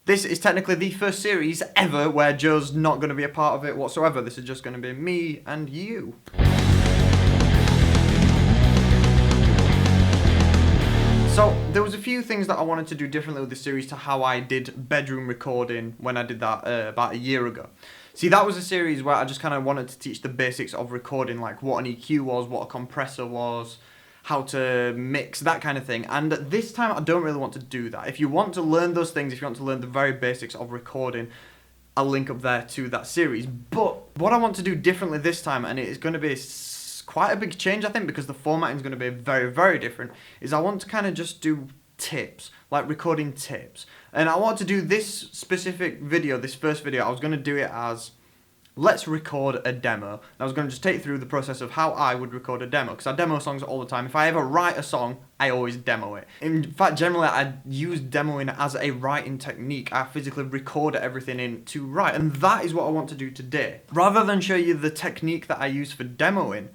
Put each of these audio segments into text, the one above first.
This is technically the first series ever where Joe's not going to be a part of it whatsoever. This is just going to be me and you. So, there was a few things that I wanted to do differently with this series to how I did bedroom recording when I did that about a year ago. See, that was a series where I just kind of wanted to teach the basics of recording, like what an EQ was, what a compressor was, how to mix, that kind of thing. And this time, I don't really want to do that. If you want to learn those things, if you want to learn the very basics of recording, I'll link up there to that series. But what I want to do differently this time, and it is going to be quite a big change, I think, because the formatting is going to be very, very different, is I want to kind of just do tips, like recording tips. And I want to do this specific video, this first video, I was going to do it as, let's record a demo. And I was going to just take you through the process of how I would record a demo, because I demo songs all the time. If I ever write a song, I always demo it. In fact, generally, I use demoing as a writing technique. I physically record everything in to write, and that is what I want to do today. Rather than show you the technique that I use for demoing,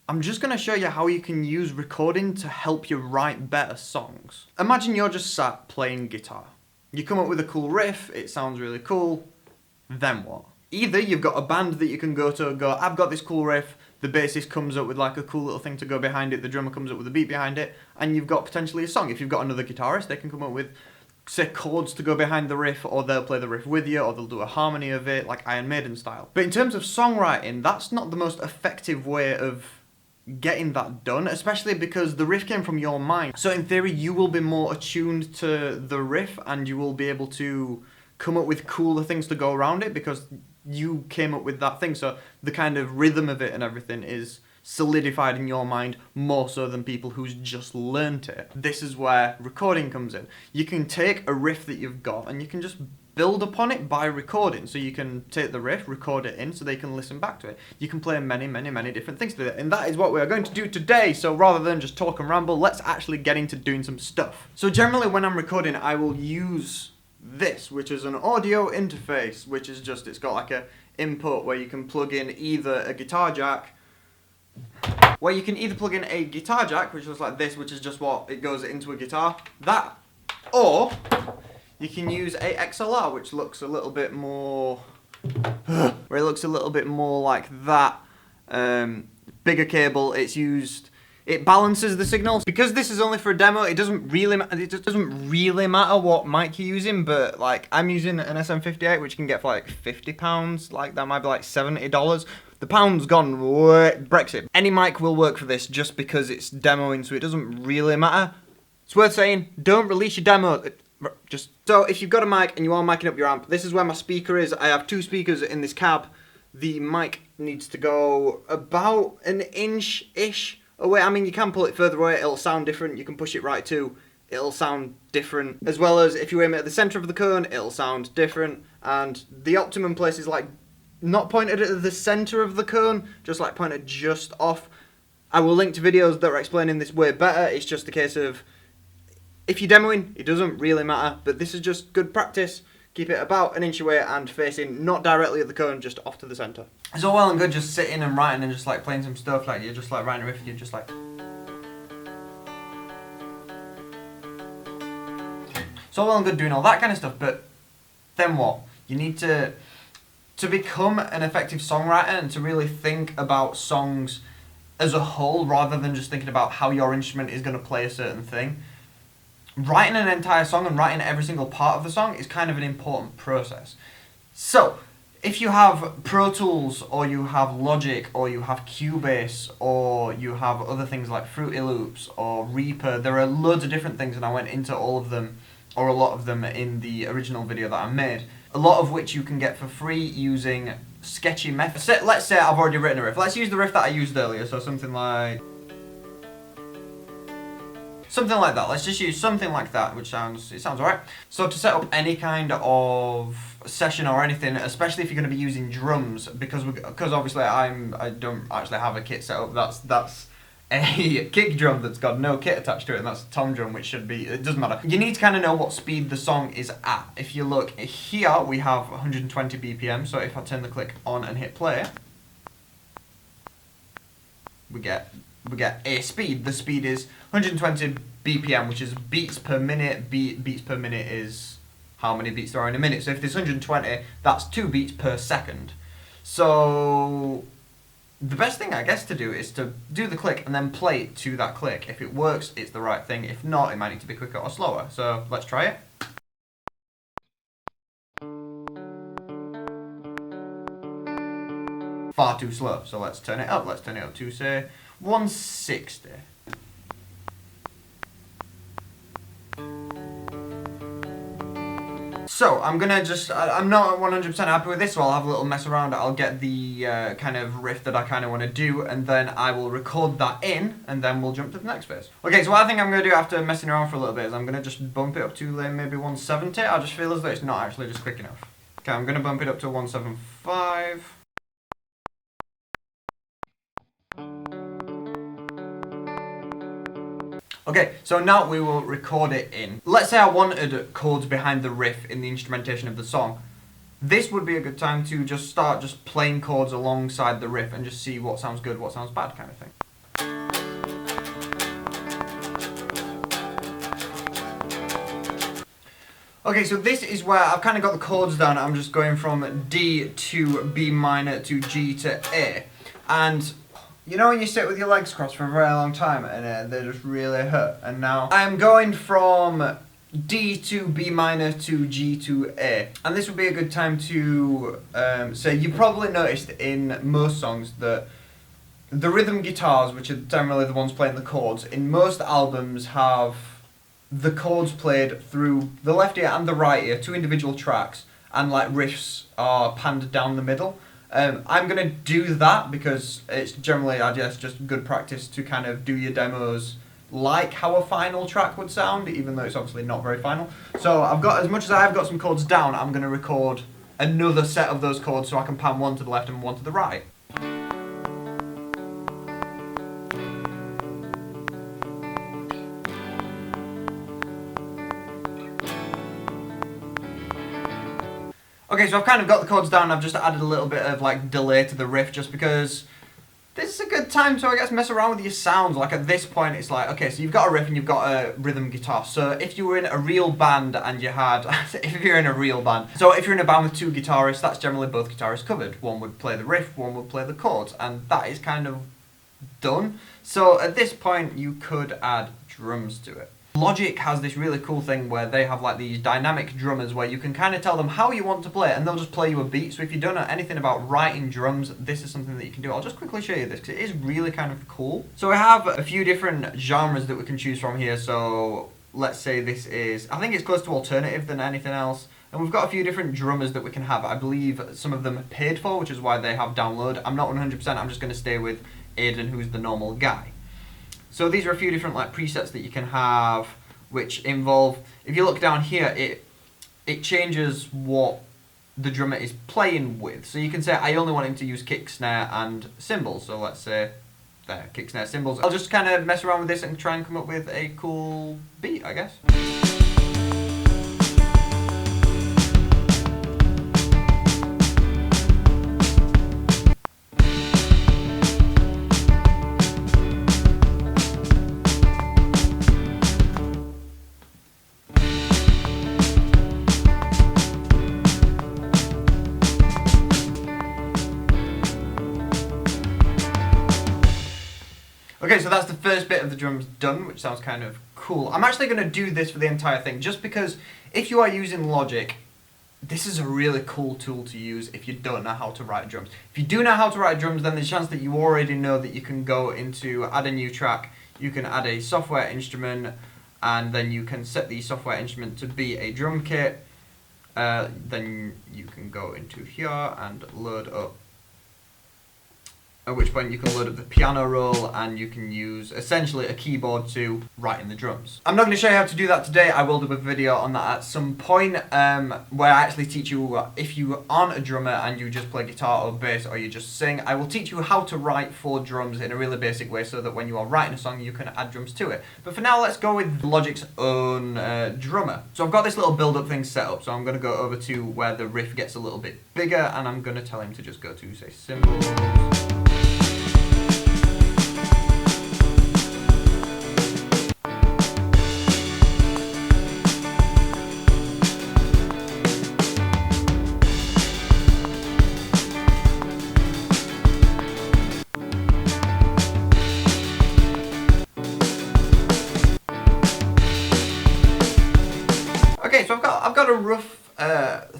I'm just going to show you how you can use recording to help you write better songs. Imagine you're just sat playing guitar. You come up with a cool riff, it sounds really cool, then what? Either you've got a band that you can go to and go, I've got this cool riff, the bassist comes up with like a cool little thing to go behind it, the drummer comes up with a beat behind it, and you've got potentially a song. If you've got another guitarist, they can come up with, say, chords to go behind the riff, or they'll play the riff with you, or they'll do a harmony of it, like Iron Maiden style. But in terms of songwriting, that's not the most effective way of getting that done, especially because the riff came from your mind. So in theory, you will be more attuned to the riff, and you will be able to come up with cooler things to go around it because you came up with that thing. So the kind of rhythm of it and everything is solidified in your mind more so than people who's just learnt it. This is where recording comes in. You can take a riff that you've got and you can just build upon it by recording. So you can take the riff, record it in so they can listen back to it. You can play many, many, many different things with it. And that is what we are going to do today. So rather than just talk and ramble, let's actually get into doing some stuff. So generally when I'm recording, I will use this, which is an audio interface, which is just, it's got like a input where you can plug in either a guitar jack, which looks like this, which is just what it goes into a guitar, that, or you can use a XLR, which looks a little bit more, where it looks a little bit more like that, bigger cable. It balances the signals. Because this is only for a demo, it doesn't really matter what mic you're using, but like I'm using an SM58, which you can get for like £50, like that might be like $70. The pound's gone, Brexit. Any mic will work for this just because it's demoing, so it doesn't really matter. It's worth saying, don't release your demo. So if you've got a mic and you are micing up your amp, this is where my speaker is. I have two speakers in this cab. The mic needs to go about an inch-ish away. I mean, you can pull it further away, it'll sound different. You can push it right too, it'll sound different. As well as if you aim it at the centre of the cone, it'll sound different. And the optimum place is like not pointed at the centre of the cone, just like pointed just off. I will link to videos that are explaining this way better. It's just a case of, if you're demoing, it doesn't really matter, but this is just good practice. Keep it about an inch away and facing not directly at the cone, just off to the centre. It's all well and good just sitting and writing and just like playing some stuff, like you're just like writing a riff, you're just like... It's all well and good doing all that kind of stuff, but then what? You need to become an effective songwriter and to really think about songs as a whole rather than just thinking about how your instrument is going to play a certain thing. Writing an entire song and writing every single part of the song is kind of an important process. So, if you have Pro Tools, or you have Logic, or you have Cubase, or you have other things like Fruity Loops, or Reaper, there are loads of different things, and I went into all of them, or a lot of them in the original video that I made, a lot of which you can get for free using sketchy methods. Let's say I've already written a riff. Let's use the riff that I used earlier, so something like that. Let's just use something like that, which sounds alright. So to set up any kind of session or anything, especially if you're going to be using drums, because obviously I don't actually have a kit set up. That's a kick drum that's got no kit attached to it, and that's a tom drum, which should be, it doesn't matter. You need to kind of know what speed the song is at. If you look here, we have 120 BPM, so if I turn the click on and hit play, we get a speed. The speed is 120 BPM, which is beats per minute. Beats per minute is how many beats there are in a minute. So if there's 120, that's 2 beats per second. So the best thing, I guess, to do is to do the click and then play it to that click. If it works, it's the right thing. If not, it might need to be quicker or slower. So let's try it. Far too slow. So let's turn it up. Let's turn it up to, say, 160. So I'm gonna I'm not 100% happy with this, so I'll have a little mess around. I'll get the kind of riff that I kind of want to do, and then I will record that in, and then we'll jump to the next phase. Okay, so what I think I'm gonna do after messing around for a little bit is I'm gonna just bump it up to maybe 170. I just feel as though it's not actually just quick enough. Okay, I'm gonna bump it up to 175. Okay, so now we will record it in. Let's say I wanted chords behind the riff in the instrumentation of the song. This would be a good time to just start just playing chords alongside the riff and just see what sounds good, what sounds bad kind of thing. Okay, so this is where I've kind of got the chords down. I'm just going from D to B minor to G to A. And you know when you sit with your legs crossed for a very long time and they just really hurt? And now I'm going from D to B minor to G to A. And this would be a good time to say, you probably noticed in most songs that the rhythm guitars, which are generally the ones playing the chords, in most albums have the chords played through the left ear and the right ear, 2 individual tracks, and like riffs are panned down the middle. I'm going to do that because it's generally, I guess, just good practice to kind of do your demos like how a final track would sound, even though it's obviously not very final. So I've got, as much as I've got some chords down, I'm going to record another set of those chords so I can pan one to the left and one to the right. Okay, so I've kind of got the chords down. I've just added a little bit of like delay to the riff just because this is a good time to, I guess, mess around with your sounds. Like at this point, it's like, okay, so you've got a riff and you've got a rhythm guitar. So if you were in a real band and you had, if you're in a real band, so if you're in a band with 2 guitarists, that's generally both guitarists covered. One would play the riff, one would play the chords, and that is kind of done. So at this point, you could add drums to it. Logic has this really cool thing where they have like these dynamic drummers where you can kind of tell them how you want to play it and they'll just play you a beat. So if you don't know anything about writing drums, this is something that you can do. I'll just quickly show you this because it is really kind of cool. So we have a few different genres that we can choose from here. So let's say this is, I think it's close to alternative than anything else. And we've got a few different drummers that we can have. I believe some of them paid for, which is why they have download. I'm not 100%, I'm just going to stay with Aiden, who's the normal guy. So these are a few different like presets that you can have, which involve, if you look down here, it changes what the drummer is playing with. So you can say, I only want him to use kick, snare, and cymbals. So let's say, there, kick, snare, cymbals. I'll just kind of mess around with this and try and come up with a cool beat, I guess. Okay, so that's the first bit of the drums done, which sounds kind of cool. I'm actually going to do this for the entire thing, just because if you are using Logic, this is a really cool tool to use if you don't know how to write drums. If you do know how to write drums, then there's a chance that you already know that you can go into add a new track, you can add a software instrument, and then you can set the software instrument to be a drum kit. Then you can go into here and load up, at which point you can load up the piano roll and you can use essentially a keyboard to write in the drums. I'm not going to show you how to do that today. I will do a video on that at some point where I actually teach you, if you aren't a drummer and you just play guitar or bass or you just sing, I will teach you how to write for drums in a really basic way so that when you are writing a song you can add drums to it. But for now, let's go with Logic's own drummer. So I've got this little build-up thing set up, so I'm going to go over to where the riff gets a little bit bigger and I'm going to tell him to just go to, say, cymbals. Okay, so I've got a rough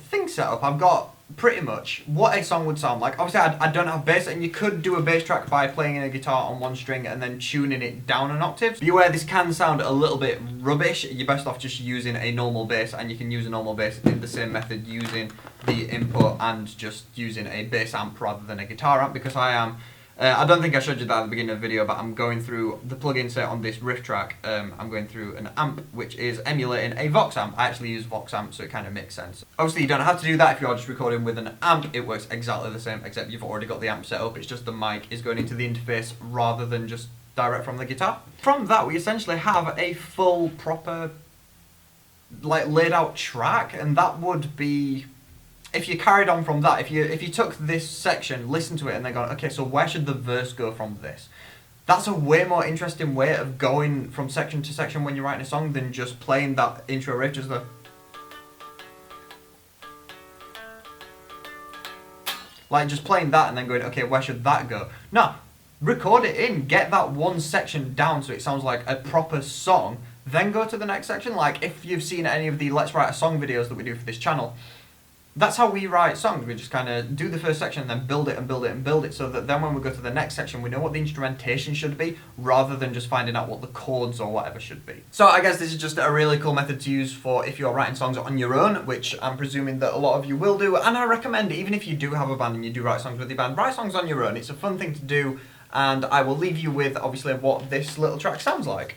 thing set up. I've got pretty much what a song would sound like. Obviously, I don't have bass, and you could do a bass track by playing a guitar on one string and then tuning it down an octave. Be aware this can sound a little bit rubbish. You're best off just using a normal bass, and you can use a normal bass in the same method using the input and just using a bass amp rather than a guitar amp, because I don't think I showed you that at the beginning of the video, but I'm going through the plugin set on this riff track. I'm going through an amp which is emulating a Vox amp. I actually use Vox amp, so it kind of makes sense. Obviously, you don't have to do that if you are just recording with an amp. It works exactly the same, except you've already got the amp set up. It's just the mic is going into the interface rather than just direct from the guitar. From that, we essentially have a full, proper, like, laid out track, and that would be... If you carried on from that, if you took this section, listened to it, and then gone, okay, so where should the verse go from this? That's a way more interesting way of going from section to section when you're writing a song than just playing that intro riff, just the... Like, just playing that and then going, okay, where should that go? No, record it in, get that one section down so it sounds like a proper song, then go to the next section. Like, if you've seen any of the Let's Write a Song videos that we do for this channel, that's how we write songs. We just kind of do the first section and then build it and build it and build it, so that then when we go to the next section, we know what the instrumentation should be, rather than just finding out what the chords or whatever should be. So I guess this is just a really cool method to use for if you're writing songs on your own, which I'm presuming that a lot of you will do, and I recommend, even if you do have a band and you do write songs with your band, write songs on your own. It's a fun thing to do, and I will leave you with, obviously, what this little track sounds like.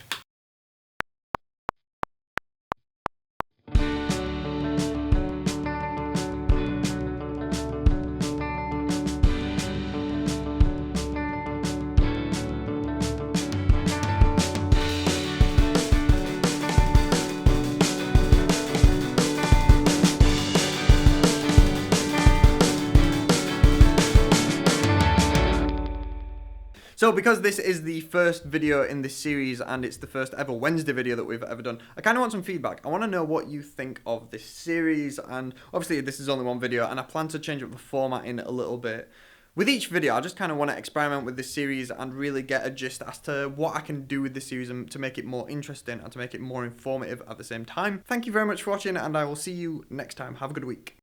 So because this is the first video in this series and it's the first ever Wednesday video that we've ever done, I kind of want some feedback. I want to know what you think of this series, and obviously this is only one video and I plan to change up the format in a little bit. With each video, I just kind of want to experiment with this series and really get a gist as to what I can do with this series and to make it more interesting and to make it more informative at the same time. Thank you very much for watching, and I will see you next time. Have a good week.